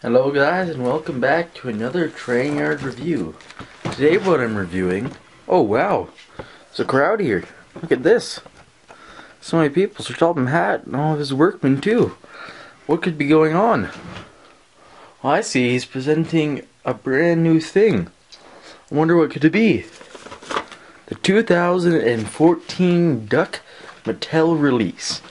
Hello guys, and welcome back to another train yard review. Today what I'm reviewing, oh wow, there's a crowd here. Look at this. So many people, Sir Topham Hatt and all of his workmen too. What could be going on? Well, I see he's presenting a brand new thing. I wonder what could it be? The 2014 Duck Mattel release.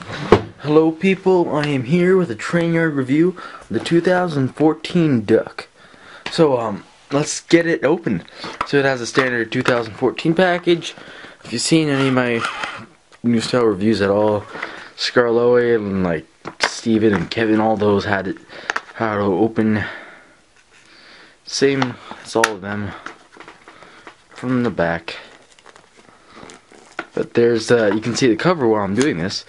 Hello people, I am here with a train yard review of the 2014 Duck. So let's get it open. So it has a standard 2014 package. If you've seen any of my new style reviews at all, Scarloy and like Steven and Kevin, all those had it how to open. Same as all of them from the back. But there's you can see the cover while I'm doing this.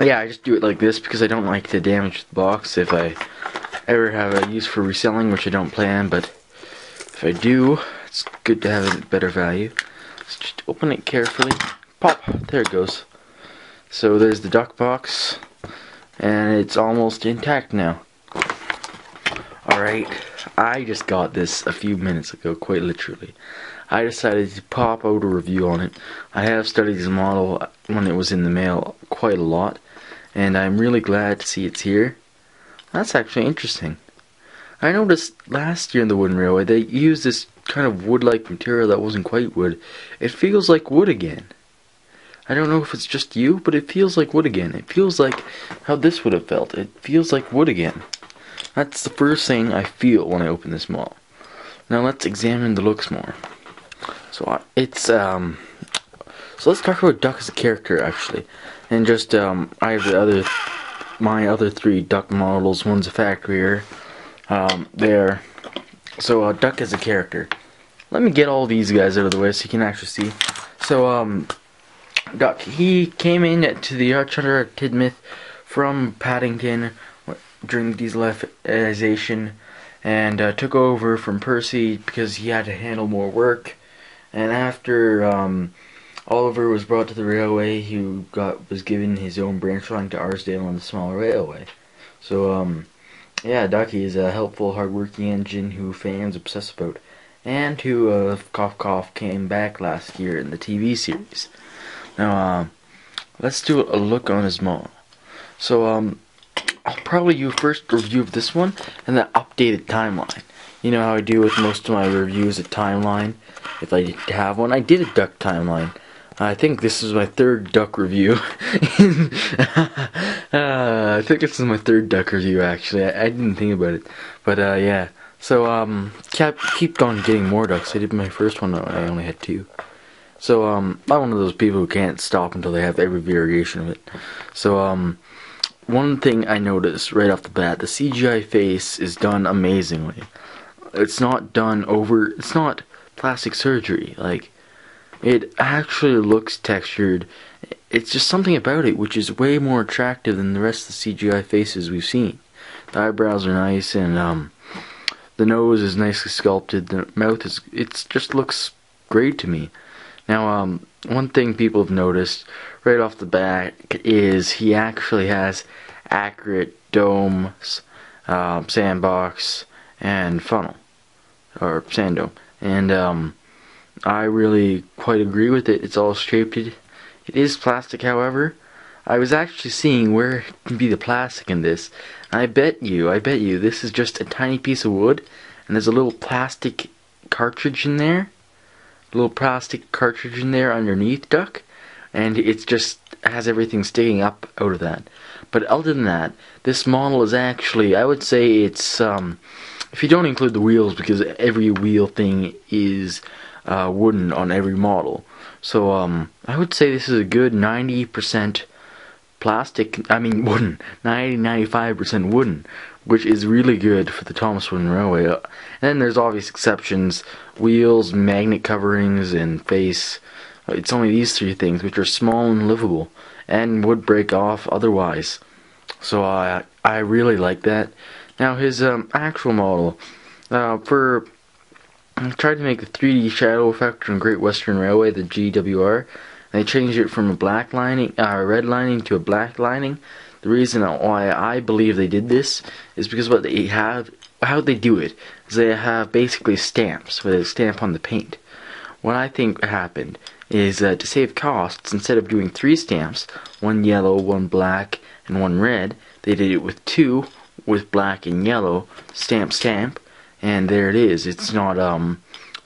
Yeah, I just do it like this because I don't like to damage the box if I ever have a use for reselling, which I don't plan, but if I do, it's good to have a better value. Let's just open it carefully. Pop! There it goes. So there's the duck box, and it's almost intact now. Alright, I just got this a few minutes ago, quite literally. I decided to pop out a review on it. I have studied the model when it was in the mail quite a lot, and I'm really glad to see it's here. That's actually interesting. I noticed last year in the Wooden Railway they used this kind of wood-like material that wasn't quite wood. It feels like wood again. I don't know if it's just you, but it feels like wood again. It feels like how this would have felt. It feels like wood again. That's the first thing I feel when I open this model. Now let's examine the looks more. So so let's talk about Duck as a character actually, and just I have my other three Duck models. One's a factory error. There. So Duck as a character. Let me get all these guys out of the way so you can actually see. So Duck, he came in to the Arch Hunter at Tidmouth from Paddington during the dieselization, and took over from Percy because he had to handle more work. And after Oliver was brought to the railway, he was given his own branch line to Arsdale on the smaller railway. So yeah, Ducky is a helpful, hard-working engine who fans obsess about, and who cough cough came back last year in the TV series. Now let's do a look on his model. So I'll probably do a first review of this one and the updated timeline. You know how I do with most of my reviews, a timeline. If I have one, I did a Duck timeline. I think this is my third Duck review. I think this is my third Duck review actually. I didn't think about it, but yeah. So keep on getting more Ducks. I did my first one. I only had 2. So I'm one of those people who can't stop until they have every variation of it. So one thing I noticed right off the bat, the CGI face is done amazingly. It's not done over, it's not plastic surgery, like, it actually looks textured. It's just something about it which is way more attractive than the rest of the CGI faces we've seen. The eyebrows are nice, and the nose is nicely sculpted, the mouth is, it just looks great to me. Now, one thing people have noticed right off the bat is he actually has accurate domes, sandbox, and funnel, or sand dome, and I really quite agree with it. It's all sculpted. It is plastic, however. I was actually seeing where can be the plastic in this. I bet you, this is just a tiny piece of wood, and there's a little plastic cartridge in there. A little plastic cartridge in there underneath Duck, and it's just has everything sticking up out of that. But other than that, this model is actually, I would say it's, if you don't include the wheels, because every wheel thing is wooden on every model. So I would say this is a good 90% plastic, I mean wooden, 95% wooden, which is really good for the Thomas Wooden Railway. And then there's obvious exceptions, wheels, magnet coverings, and face. It's only these 3 things which are small and livable, and would break off otherwise. So I really like that. Now his actual model, I tried to make the 3D shadow effect on Great Western Railway, the GWR. They changed it from a black lining, red lining to a black lining. The reason why I believe they did this is because what they have, how they do it, is they have basically stamps where they stamp on the paint. What I think happened is to save costs, instead of doing 3 stamps, 1 yellow, 1 black, and 1 red, they did it with 2, with black and yellow, stamp, and there it is. It's not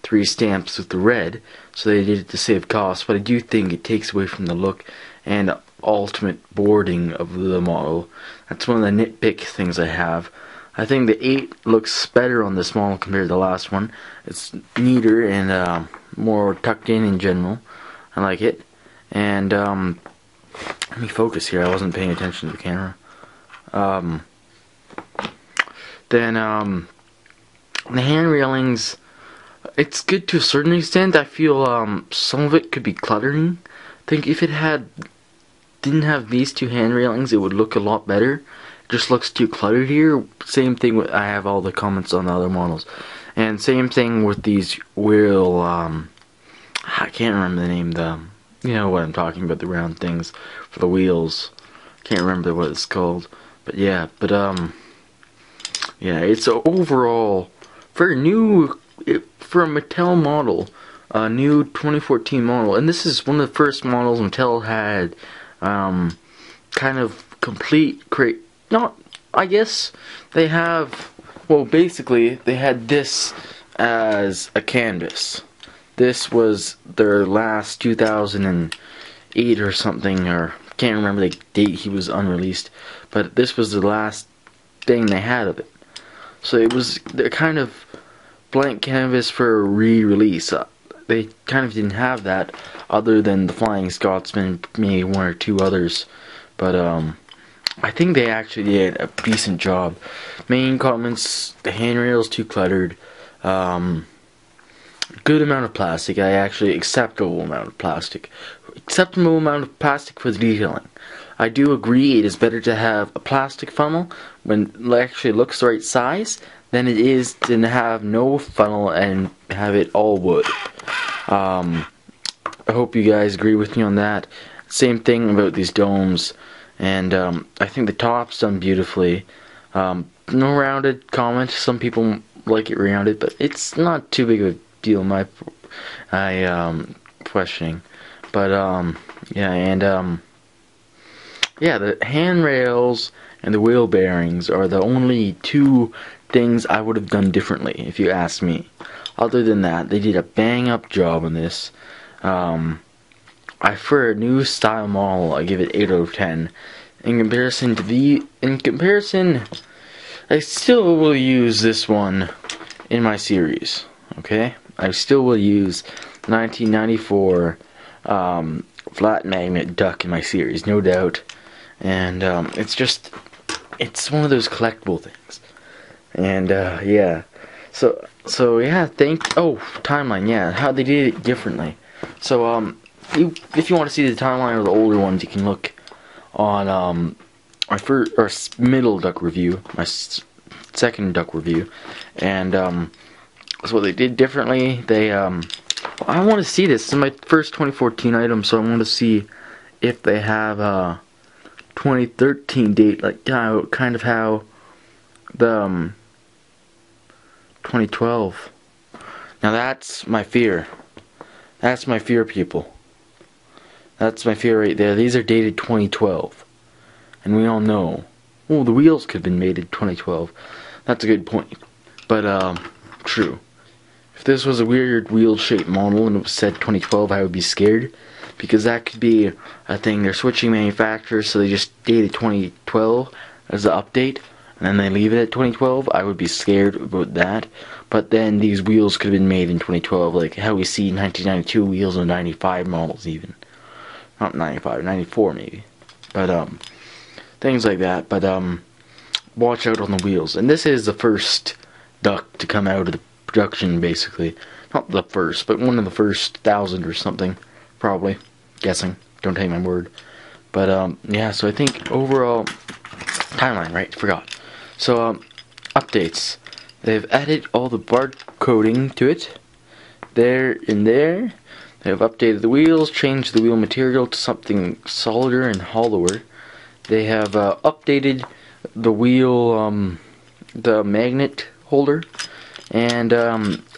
3 stamps with the red, so they did it to save costs, but I do think it takes away from the look and ultimate boarding of the model. That's one of the nitpick things I have. I think the 8 looks better on this model compared to the last one. It's neater and more tucked in general. I like it. And let me focus here. I wasn't paying attention to the camera. Then the hand railings, it's good to a certain extent. I feel some of it could be cluttering. I think if it didn't have these 2 hand railings, it would look a lot better. It just looks too cluttered here. Same thing with, I have all the comments on the other models. And same thing with these wheel, I can't remember the name, you know what I'm talking about, the round things for the wheels. Can't remember what it's called. But yeah, yeah, it's overall for new, for a Mattel model, a new 2014 model, and this is one of the first models Mattel had kind of complete not, I guess they have, well, basically they had this as a canvas. This was their last 2008 or something, or can't remember the date he was unreleased, but this was the last thing they had of it. So it was the kind of blank canvas for a re-release. They kind of didn't have that, other than the Flying Scotsman, maybe 1 or 2 others. But I think they actually did a decent job. Main comments: the handrail's too cluttered. Good amount of plastic. Acceptable amount of plastic. Acceptable amount of plastic for the detailing. I do agree it is better to have a plastic funnel when it actually looks the right size than it is to have no funnel and have it all wood. I hope you guys agree with me on that. Same thing about these domes, and I think the top's done beautifully. No rounded comment. Some people like it rounded, but it's not too big of a deal in my questioning. But yeah, and yeah, the handrails and the wheel bearings are the only 2 things I would have done differently, if you ask me. Other than that, they did a bang-up job on this. For a new style model, I give it 8 out of 10. In comparison, I still will use this one in my series. Okay, I still will use 1994 flat magnet duck in my series, no doubt. And it's one of those collectible things. And yeah, so yeah, timeline, yeah, how they did it differently. So if you want to see the timeline of the older ones, you can look on my first or middle duck review, my second duck review, and so what they did differently, they I want to see this. This is my first 2014 item, so I want to see if they have a 2013 date, like kind of how the 2012. Now that's my fear. That's my fear, people. That's my fear right there. These are dated 2012. And we all know, oh, the wheels could have been made in 2012. That's a good point. But, true. If this was a weird wheel-shaped model and it was said 2012, I would be scared. Because that could be a thing. They're switching manufacturers, so they just dated 2012 as the update. And then they leave it at 2012. I would be scared about that. But then these wheels could have been made in 2012, like how we see 1992 wheels and 95 models even. Not 95, 94 maybe. But, things like that. But, watch out on the wheels. And this is the first duck to come out of the production, basically. Not the first, but one of the first 1,000 or something. Probably. Guessing. Don't take my word. But, yeah, so I think overall... Timeline, right? Forgot. So, updates. They've added all the barcoding to it. There and there. They have updated the wheels, changed the wheel material to something solider and hollower. They have updated the wheel, the magnet holder, and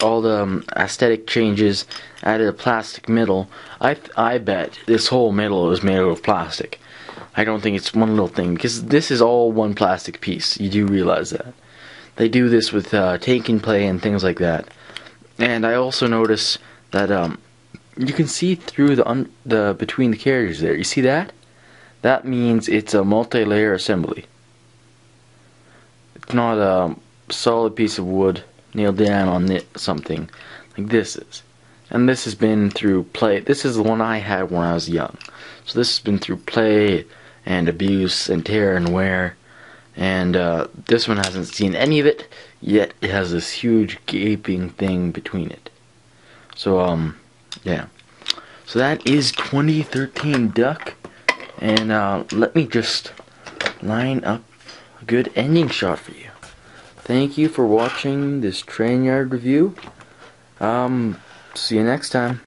all the aesthetic changes. Added a plastic middle. I bet this whole middle is made out of plastic. I don't think it's one little thing, because this is all one plastic piece. You do realize that. They do this with take and play and things like that. And I also notice that you can see through the between the carriages there. You see that? That means it's a multi-layer assembly. It's not a solid piece of wood nailed down on something like this is. And this has been through play. This is the one I had when I was young. So this has been through play and abuse and tear and wear. And this one hasn't seen any of it, yet it has this huge gaping thing between it. So, yeah. So that is 2013 Duck. And let me just line up a good ending shot for you. Thank you for watching this train yard review. See you next time.